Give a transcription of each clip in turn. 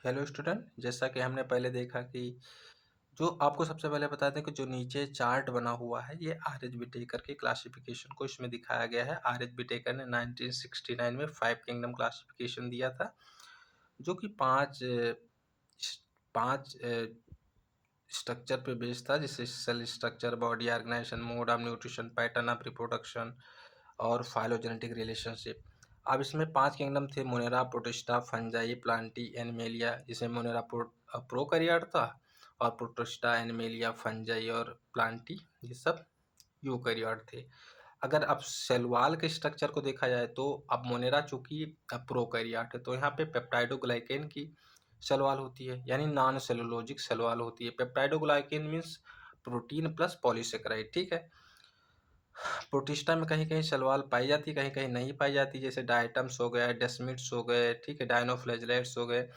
Hello student, जैसा कि हमने पहले देखा कि जो आपको सबसे पहले बता दें कि जो नीचे चार्ट बना हुआ है ये आर.एच. विटेकर की क्लासिफिकेशन को इसमें दिखाया गया है। आर.एच. विटेकर ने 1969 में 5 किंगडम क्लासिफिकेशन दिया था, जो कि पांच स्ट्रक्चर पे बेस्ड था, जैसे cell structure, body organisation, mode of nutrition, pattern of reproduction और फाइलोजेनेटिक रिलेशनशिप। अब इसमें 5 किंगडम थे: Monera, Protista, Fungi, Plantae, Animalia, जिसमें मोनेरा प्रोकैरियोट था और प्रोटिस्टा, एनिमेलिया, फंजाई और प्लांटी ये सब यूकैरियोट थे। अगर अब सेल वॉल के स्ट्रक्चर को देखा जाए तो अब मोनेरा चूंकि प्रोकैरियोट है तो यहाँ पे पेप्टाइडोग्लाइकेन की सेल वॉल होती है, यानी नॉन सेलुलोजिक सेल वॉल होती है। Peptidoglycan means protein plus polysaccharide, ठीक है। प्रोटिस्टा में कहीं कहीं सेल वॉल पाई जाती है, कहीं कहीं नहीं पाई जाती, जैसे डायटम्स हो गए, डेस्मिड्स हो गए, ठीक है, डायनोफ्लैजेलेट्स हो गए,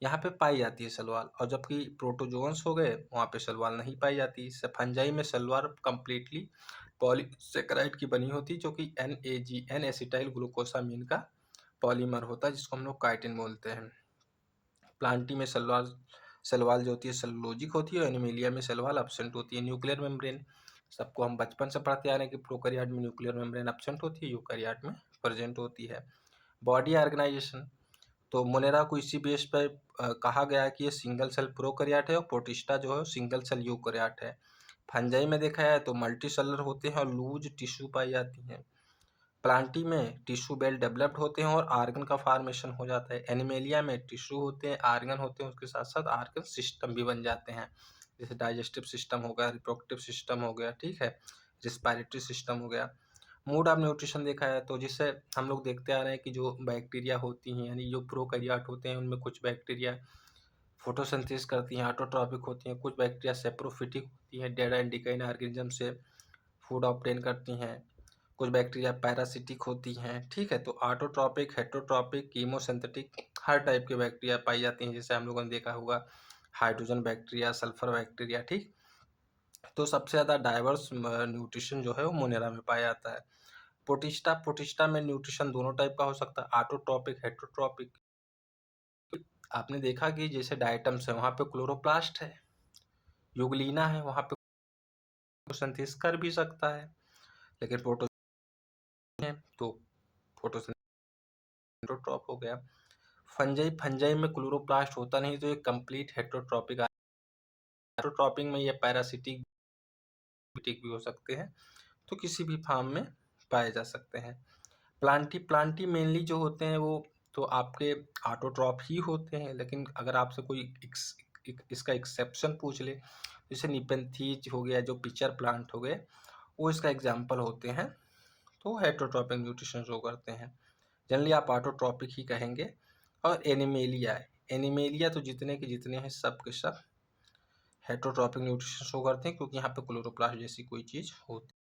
यहाँ पे पाई जाती है सेल वॉल। और जबकि प्रोटोजोन्स हो गए वहाँ पे सेल वॉल नहीं पाई जाती। फंजाई में सेल वॉल कम्प्लीटली पॉलीसेकेराइड की बनी होती, जो कि एन एसिटाइल ग्लूकोसामीन का पॉलीमर होता है, जिसको हम लोग काइटिन बोलते हैं। प्लांटी में सेल वॉल जो होती है सेलुलोजिक होती है, और एनिमेलिया में सेल वॉल एब्सेंट होती है। न्यूक्लियर मेम्ब्रेन सबको हम बचपन से पढ़ते आ रहे हैं कि प्रोकैरियोट में न्यूक्लियर मेम्ब्रेन एब्सेंट होती है, यूकैरियोट में प्रेजेंट होती है। बॉडी ऑर्गेनाइजेशन तो मोनेरा को इसी बेस पर कहा गया है कि ये सिंगल सेल प्रोकैरियोट है और प्रोटिस्टा जो है सिंगल सेल यूकैरियोट है। फंजाई में देखा जाए तो मल्टी सेलर होते हैं और लूज टिश्यू पाई जाती हैं। प्लांटी में टिश्यू वेल डेवलप्ड होते हैं और आर्गन का फॉर्मेशन हो जाता है। एनिमेलिया में टिश्यू होते हैं, आर्गन होते हैं, उसके साथ साथ आर्गन सिस्टम भी बन जाते हैं, जैसे डाइजेस्टिव सिस्टम हो गया, रिप्रोडक्टिव सिस्टम हो गया, ठीक है, रिस्पायरेटरी सिस्टम हो गया। मोड ऑफ न्यूट्रिशन देखा है तो जिससे हम लोग देखते आ रहे हैं कि जो बैक्टीरिया होती हैं, यानी जो प्रोकैरियोट होते हैं, उनमें कुछ बैक्टीरिया फोटोसिंथेसिस करती हैं, ऑटोट्रॉपिक होती हैं, कुछ बैक्टीरिया सेप्रोफिटिक होती हैं, डेड एंड डिकेइंग ऑर्गेनिज्म से फूड ऑब्टेन करती हैं, कुछ बैक्टीरिया पैरासिटिक होती हैं, ठीक है। तो ऑटोट्रॉपिक, हेटरोट्रॉपिक, कीमोसिंथेटिक हर टाइप के बैक्टीरिया पाई जाती हैं, जैसे हम लोगों ने देखा होगा हाइड्रोजन बैक्टीरिया, सल्फर बैक्टीरिया, ठीक। तो सबसे ज़्यादा डाइवर्स न्यूट्रिशन जो है वो मोनेरा में पाया जाता है। प्रोटिस्टा में न्यूट्रिशन दोनों टाइप का हो सकता है, ऑटोट्रॉपिक, हेटरोट्रॉपिक। आपने देखा कि जैसे डायटम्स है वहाँ पे क्लोरोप्लास्ट है, यूग्लिना है, वहाँ पे फोटोसिंथेसिस कर भी सकता है, लेकिन प्रोटो है तो फोटोसिंथेट्रॉप हो गया। फंजाई में क्लोरोप्लास्ट होता नहीं, तो ये कंप्लीट हेटरोट्रॉपिक। हेटरोट्रॉपिक में ये पैरासिटिक भी हो सकते हैं, तो किसी भी फॉर्म में पाए जा सकते हैं। प्लांटी मेनली जो होते हैं वो तो आपके ऑटोट्रॉप ही होते हैं, लेकिन अगर आपसे कोई इसका एक्सेप्शन पूछ ले, जैसे निपेंथीज हो गया, जो पिचर प्लांट हो गए, वो इसका एग्जाम्पल होते हैं, तो हेटरोट्रॉपिक न्यूट्रिशन शो करते हैं। जनरली आप ऑटोट्रॉपिक ही कहेंगे। और एनिमेलिया है, एनिमेलिया तो जितने के जितने हैं सब के सब हेटरोट्रॉपिक न्यूट्रिशन शो करते हैं, क्योंकि यहाँ पे क्लोरोप्लास्ट जैसी कोई चीज़ होती है।